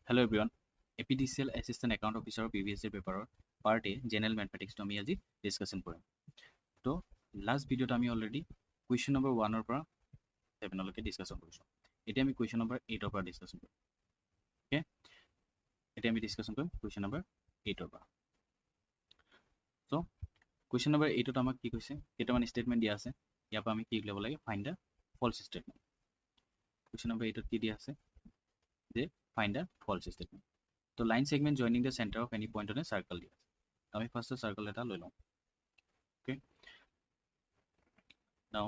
Hello everyone. APDCL Assistant Account Officer PVSC paper part A General Mathematics to আমি আজি discussion কৰিম। তো last video আমি already question number 1 ৰ পৰা 7 লৈকে discussion কৰিছো। এতিয়া আমি question number 8 ৰ পৰা discussion কৰিম। Okay? এতিয়া আমি discussion কৰিম question number 8 ৰ পৰা। So question number 8 ত আমাক কি কৈছে? কেইটামান statement দিয়া আছে। ইয়াৰ পৰা আমি কি উলিয়াব লাগে? Find the false statement. Question number 8 ত কি দিয়া আছে? যে find the false statement. So line segment joining the center of any point on a circle দিয়া আছে। আমি first circle এটা লৈ লওঁ। Okay? Now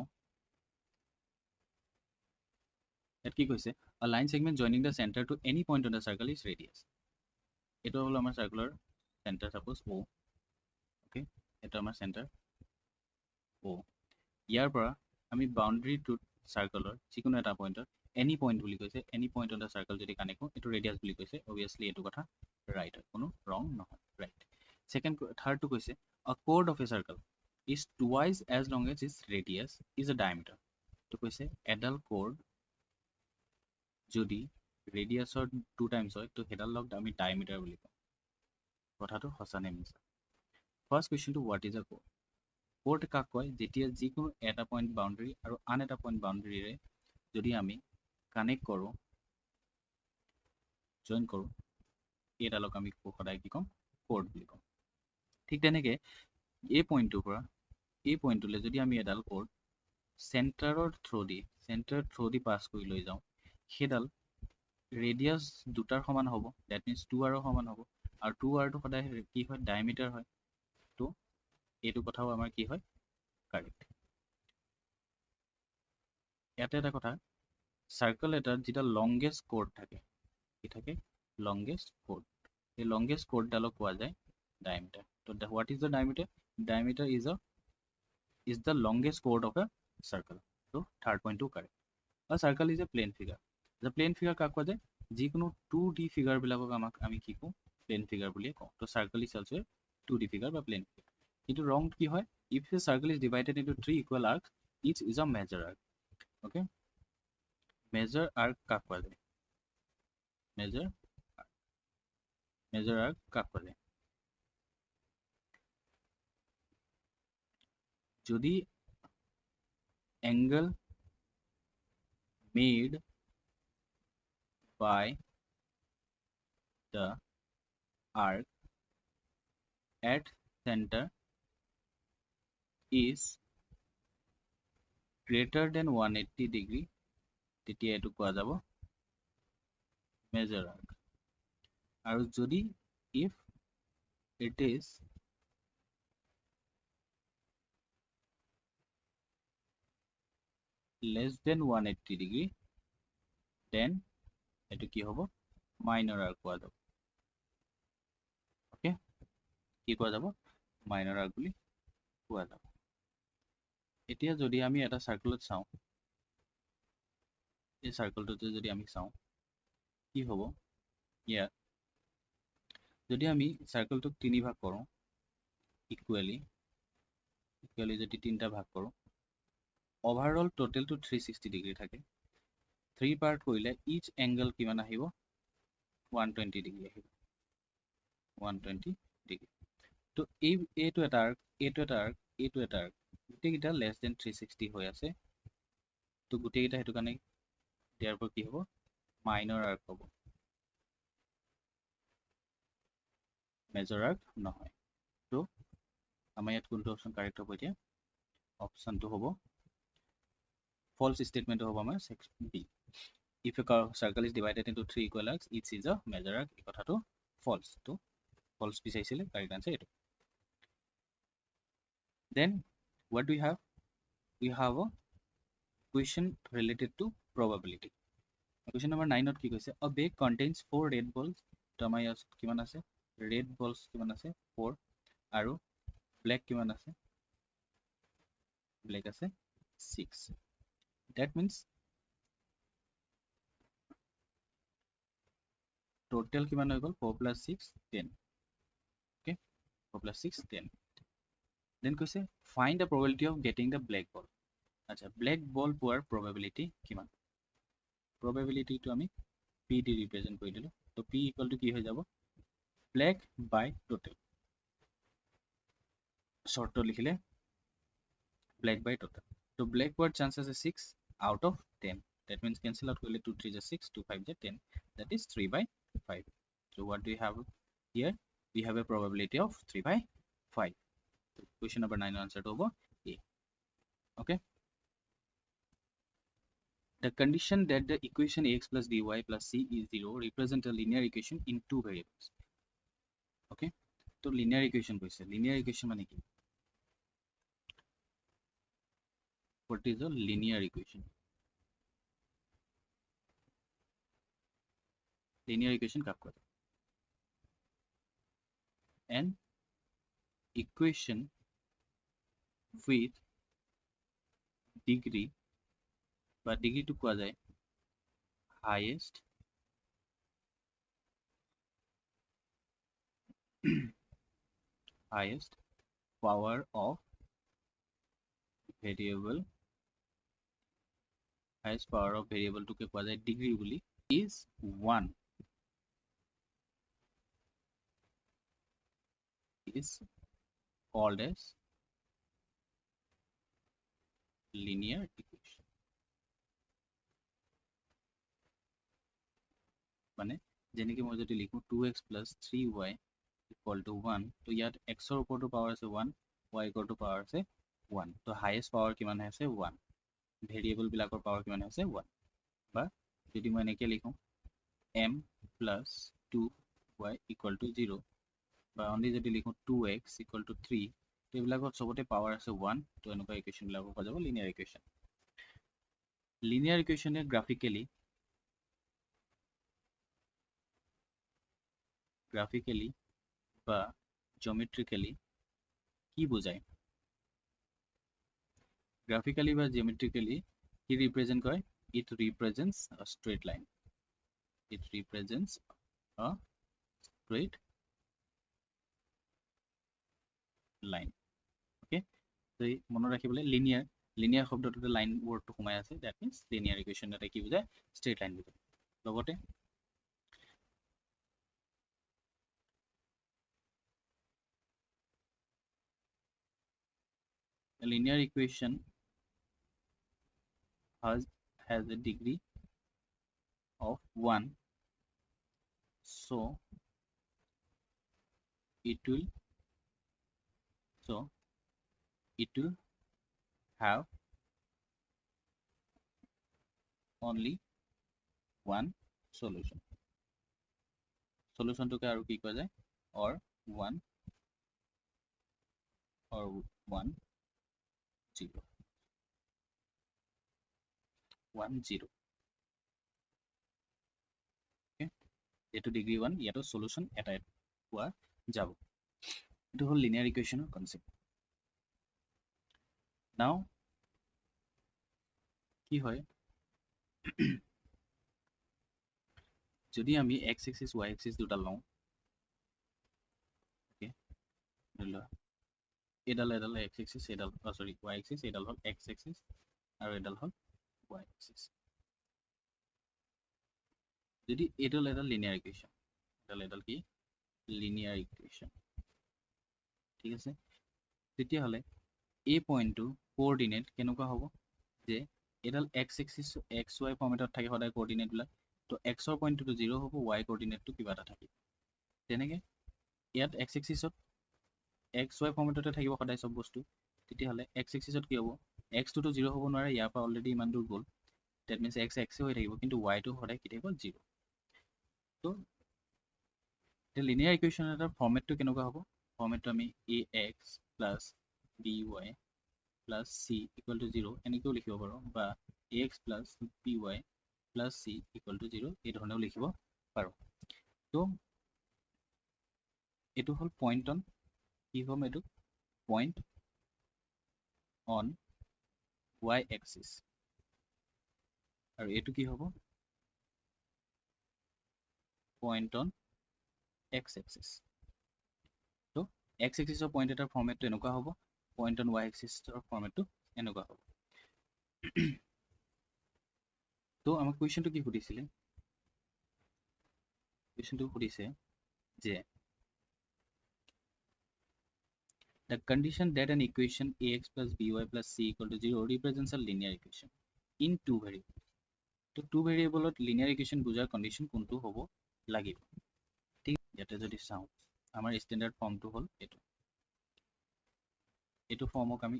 ইয়াত কি কৈছে? A line segment joining the center to any point on the circle is radius. এইটো হলো আমাৰ circular center suppose O. Okay? এইটো আমাৰ center O. ইয়াৰ পৰা আমি boundary to circle যিকোনো এটা পইণ্টত any point বুলি কৈছে, any point on the circle যদি কানেক্ট কৰোঁ এইটো radius বুলি কৈছে। Obviously এইটো কথা right হয়, কোনো wrong নহয়, right. Third to কৈছে a chord of a circle is twice as long as its radius is a diameter. তো কৈছে এডাল chord যদি radius 2 times হয় তো হেডাল লগ আমি diameter বুলি কওঁ। কথাটো সঁচা নে মিছা? First question to what is a chord? Chord কাক কয়? যেতিয়া যিকোনো এটা point boundary আৰু আন এটা point boundary ৰে যদি আমি কানেক্ট কৰোঁ, জইন কৰোঁ, এইডালক আমি সদায় কি ক'ম? chord বুলি ক'ম। ঠিক তেনেকৈ এই পইণ্টটোৰ পৰা এই পইণ্টটোলৈ যদি আমি এডাল chord চেণ্টাৰৰ থ্ৰু দি পাছ কৰি লৈ যাওঁ, সেইডাল ৰেডিয়াছ দুটাৰ সমান হ'ব। ডেট মিনছ 2r সমান হ'ব। আৰু 2rটো সদায় কি হয়? ডায়মিটাৰ হয়। তো এইটো কথাও আমাৰ কি হয়? কাৰেক্ট। ইয়াতে এটা কথা, চাৰ্কেল এটাত যেতিয়া লংগেষ্ট কৰ্ড থাকে, কি থাকে? Longest cord. এই লংগেষ্ট কৰ্ডডালক কোৱা যায় ডায়মিটাৰ। তো what is the diameter? Diameter is the longest chord of a circle. So third point to correct. A circle is a plane figure. The plane figure কাক কোৱা যায়? যিকোনো 2D figure বিলাকক আমি কি কওঁ? Plane figure বুলিয়ে কওঁ। তো circle is also a 2D figure বা plane figure. কিন্তু wrong কি হয়? If a circle is divided into 3 equal arcs, each is a major arc. Okay? Major arc কাক কোৱা যায়? Major arc কাক কোৱা যায়? যদি angle made by the arc at center is greater than 180 degree, তেতিয়া এইটো কোৱা যাব major arc. আৰু যদি if it is less than 180 degree, then এইটো কি হ'ব? minor arc কোৱা যাব। Okay? কি কোৱা যাব? minor arc বুলি কোৱা যাব। এতিয়া যদি আমি এটা সাৰ্কেলত চাওঁ, এই সাৰ্কেলটোতে যদি আমি চাওঁ, কি হ'ব? ইয়াত যদি আমি সাৰ্কেলটোক 3 ভাগ কৰোঁ, ইকুৱেলি যদি 3টা ভাগ কৰোঁ, overall total to 360 degree থাকে। 3 part কৰিলে each angle কিমান আহিব? 120 degree আহিব। 120 degree. তো এইটো এটা arc, এইটো এটা arc, এইটো এটা arc, গোটেইকেইটা less than 360 হৈ আছে। তো গোটেইকেইটা সেইটো কাৰণে দিয়াৰ পৰা কি হ'ব? minor arc হ'ব, major arc নহয়। তো আমাৰ ইয়াত কোনটো অপশ্যন কাৰেক্ট হ'ব? এতিয়া অপশ্যনটো হ'ব false statement হ'ব আমাৰ section B. If a circle is divided into 3 equal arcs, each is a major arc. এই কথাটো false. তো false বিচাৰিছিলে, correct answer এইটো। Then what do we have? We have a question related to probability. Question number 9 কি কৈছে? A bag contains 4 red balls. তো আমাৰ ইয়াত কিমান আছে? red balls কিমান আছে? 4 আৰু black কিমান আছে? black আছে 6. That means total কিমান হৈ গ'ল? 4 plus 6 10. Okay? 4 plus 6 10. Then কৈছে find the probability of getting the black ball. আচ্ছা, black ball পোৱাৰ probability কিমান? probability টো আমি p দি represent কৰি দিলোঁ। তো p ইকুয়াল টু কি হৈ যাব ব্ল্যাক বাই টোটাল শর্ট লিখিলে ব্ল্যাক বাই টোটাল তো ব্ল্যাক হোৱাৰ চান্স আছে 6 out of 10 that means cancel out কৰিলে 2 3 is 6 2 5 is 10 that is 3 by 5 so what do we have here we have a probability of 3 by 5 so question number 9 answer to A okay the condition that the equation ax plus by plus c is 0 represent a linear equation in two variables okay so linear equation কৈছে linear equation মানে কি what is a linear equation linear equation কাক কয় an equation with degree বা degree to কোৱা যায় highest highest power of variable highest power of variable to কোৱা যায় degree বুলি is 1 is called as linear equation মানে যেনেকৈ মই যদি লিখো 2x plus 3y equal to 1 তো ইয়াত x ৰ ওপৰতো পাৱাৰ আছে 1 y equal to পাৱাৰ আছে 1 তো হাইয়েষ্ট পাৱাৰ কিমান আছে 1 ভেৰিয়েবল বিলাকৰ পাৱাৰ কিমান আছে 1 বা যদি মই এনেকৈ লিখো m plus 2y equal to 0 বা অনলি যদি লিখো 2x equal to 3 তো এইবিলাকত সবতে পাৱাৰ আছে 1 তো এনেকুৱা ইকুৱেশ্যন বিলাকক কোৱা যাব লিনিয়াৰ ইকুৱেশ্যন লিনিয়াৰ ইকুৱেশ্যনে গ্ৰাফিক্যালি বা জিওমেট্ৰিক্যালি কি বোঝায় গ্ৰাফিক্যালি বা জিওমেট্ৰিক্যালি কি ৰিপ্ৰেজেন্ট কৰে it represents a straight line it represents a straight line okay so মনত ৰাখিবলৈ linear শব্দটোতে line wordটো সোমাই আছে that means linear equation এটা কি বুজায় straight line বুজায় লগতে a linear equation has a degree of 1 so it will have only one solution to আৰু কি কোৱা যায় or 1 0 1 0 okay এটো ডিগ্ৰী 1 ইয়াতো সলিউশন এটা পোৱা যাব এটো হল লিনিয়াৰ ইকুৱেশ্যনৰ কনসেপ্ট নাও কি হয় যদি আমি x axis y axis দুটা লওঁ ওকে এডাল x axis এডাল সরি y axis এডাল হল x axis আৰু এডাল হল y axis যদি এডাল লিনিয়াৰ ইকুৱেশ্যন এডাল কি লিনিয়াৰ ইকুৱেশ্যন ঠিক আছে তেতিয়া হলে এই পইণ্টটো কোঅৰ্ডিনেট কেনেকুৱা হ'ব যে এডাল x axis xy ফৰ্মেটত থাকে সদায় কোঅৰ্ডিনেট বিলাক তো x ৰ পইণ্টটো 0 হ'ব y কোঅৰ্ডিনেটটো কিবা এটা থাকিব তেনেকে ইয়াত x axisত xy ফৰ্মেটতে থাকিব সদায় সব বস্তু তেতিয়া হলে x axisত কি হ'ব x টো 0 হ'ব নোৱাৰে ইয়াৰ পৰা অলৰেডি ইমান দূৰ গ'ল that means x হৈ থাকিব কিন্তু y টো সদায় কি থাকিব 0 তো the linear equation এটাৰ ফৰ্মেটটো কেনেকুৱা হ'ব ফৰ্মেটটো আমি ax plus by plus c equal to 0 এনেকেও লিখিব পাৰো বা ax plus by plus c equal to 0 এই ধৰণেও লিখিব পাৰো তো এটো হল পইণ্ট অন কি হ'ম এটো পইণ্ট অন y axis আৰু এটো কি হ'ব পইণ্ট অন x axis তো x axis ৰ পইণ্ট এটাৰ ফৰ্মেটটো এনেকুৱা হ'ব পইণ্ট অন y axis ৰ ফৰ্মেটটো এনেকুৱা হ'ব তো আমাক কোৱেশ্চনটো কি সুধিছিলে কুৱেশ্যনটো সুধিছে যে the condition that an equation ax plus by plus c equal to 0 represents a linear equation in two variables. তো two variable linear equation বুজাৰ condition কোনটো হ'ব লাগিব ঠিক ইয়াতে যদি চাওঁ আমাৰ standard ফৰ্মটো হ'ল এইটো ফৰ্মক আমি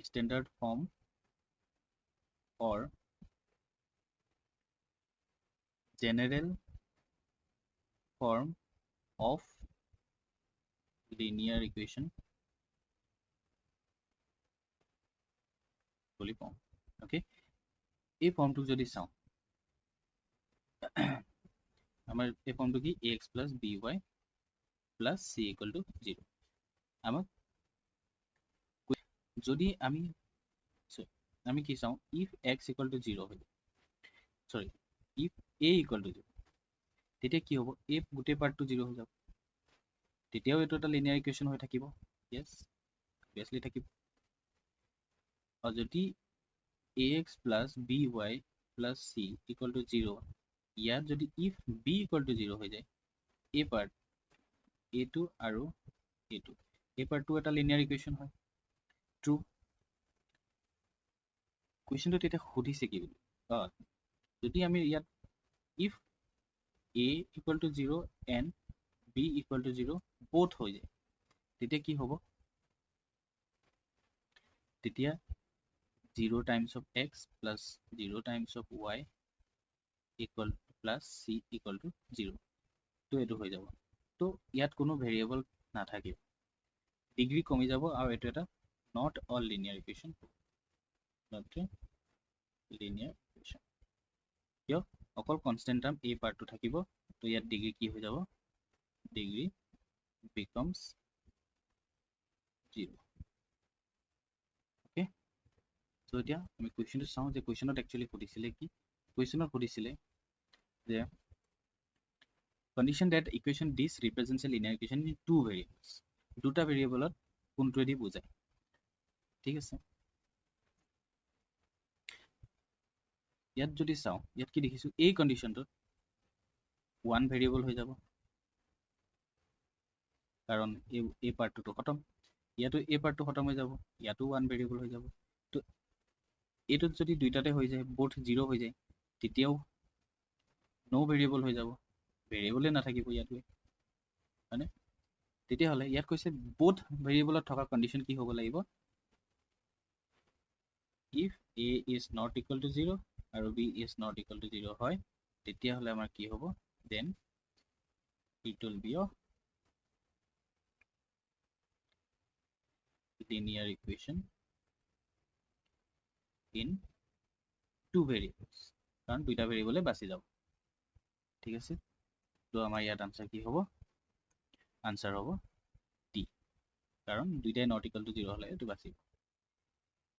standard form or general form of linear equation বুলি কওঁ ওকে এই ফৰ্মটো যদি চাওঁ আমাৰ এই ফৰ্মটো কি ax plus by plus c equal to 0 আমাক যদি আমি কি চাওঁ if x equal to 0 হয় sorry if a equal to 0 তেতিয়া কি হ'ব a গোটেই পাৰ্টটো 0 হৈ যাব তেতিয়াও এইটো এটা লিনিয়াৰ ইকুৱেশ্যন হৈ থাকিব yes obviously থাকিব আৰু যদি ax plus by plus c equal to 0 ইয়াত যদি if b equal to 0 হৈ যায় a part a2 আৰু a2 এই পাৰ্টটো এটা লিনিয়াৰ ইকুৱেশ্যন হয় ট্ৰু কুৱেশ্যনটো তেতিয়া সুধিছে কি বুলি যদি আমি ইয়াত if a equal to 0 and b equal to 0 both হৈ যায় তেতিয়া কি হ'ব তেতিয়া 0 times of x plus 0 times of y equal plus c equal to 0 তো এইটো হৈ যাব তো ইয়াত কোনো ভেৰিয়েবল নাথাকিব ডিগ্ৰী কমি যাব আৰু এইটো এটা not all linear equation not a linear equation কিয় অকল কনষ্টেণ্ট টাৰ্ম এই পাৰ্টটো থাকিব তো ইয়াত ডিগ্ৰী কি হৈ যাব ডিগ্ৰী becomes 0 okay so এতিয়া আমি কুৱেশ্যনটো চাওঁ যে কুৱেশ্যনত একচুৱেলি সুধিছিলে কি কুৱেশ্যনত সুধিছিলে যে condition that equation this represents a linear equation in two variables দুটা ভেৰিয়েবলত কোনটোৱেদি বুজায় ঠিক আছে ইয়াত যদি চাওঁ ইয়াত কি দেখিছো এই কন্ডিশনটোত ওৱান ভেৰিয়েবল হৈ যাব কাৰণ এই পাৰ্টটো খতম ইয়াতো এই পাৰ্টটো খতম হৈ যাব ইয়াতো ওৱান ভেৰিয়েবল হৈ যাব তো এইটোত যদি দুইটাতে হৈ যায় both 0 হৈ যায় তেতিয়াও নো ভেৰিয়েবল হৈ যাব ভেৰিয়েবলে নাথাকিব ইয়াত মানে তেতিয়াহ'লে ইয়াত কৈছে both ভেৰিয়েবলত থকা কন্ডিশন কি হ'ব লাগিব if a is not equal to 0 আৰু b is not equal to 0 হয় তেতিয়াহ'লে আমাৰ কি হ'ব then it will be a linear equation in two variables কাৰণ দুইটা ভেৰিয়েবলে বাছি যাব ঠিক আছে তো আমাৰ ইয়াত আনসাৰ কি হ'ব আনসাৰ হ'ব D কাৰণ দুইটাই not equal to 0 হ'লে এইটো বাছিব